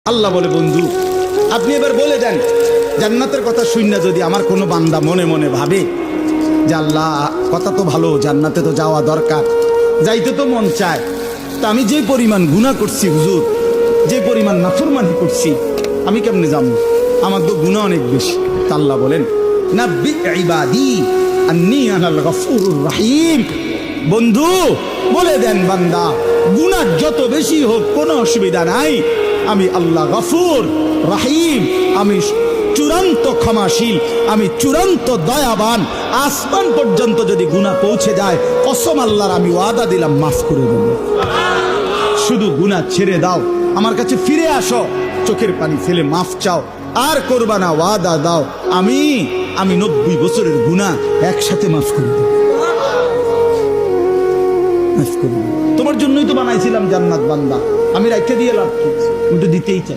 আল্লাহ বলে, বন্ধু আপনি এবার বলে দেন, জান্নাতের কথা শুননা যদি আমার কোনো বান্দা মনে মনে ভাবে যে আল্লাহ কথা তো ভালো, জান্নাতে তো যাওয়া দরকার, যাইতে তো মন চায়, তা আমি যে পরিমাণ গুনাহ করছি হুজুর, যে পরিমাণ নাফরমানি করছি, আমি কেমনে যাবো? আমার তো গুনাহ অনেক বেশি। তা আল্লাহ বলেন, নাব্বি ইবাদি আন্নী আনাল গফুরুর রহিম। বন্ধু বলে দেন, বান্দা গুনাহ যত বেশি হোক কোনো অসুবিধা নাই, আমি আল্লাহ গফুর রহিম, আমি চূড়ান্ত ক্ষমাশীল, আমি চূড়ান্ত দয়াবান। আসমান পর্যন্ত যদি গুনাহ পৌঁছে যায়, কসম আল্লাহর আমি ওয়াদা দিলাম মাফ করে দেব। শুধু গুনাহ ছেড়ে দাও, আমার কাছে ফিরে আসো, চোখের পানি ফেলে মাফ চাও, আর করবা না, ওয়াদা দাও আমি 90 বছরের গুনাহ একসাথে মাফ করে দেব। মাফ করে দেব। তোমার জন্যই তো বানাইছিলাম জান্নাত বান্দা, আমি রাখতে দিয়ে লাভ কি, আমি তো দিতেই চাই।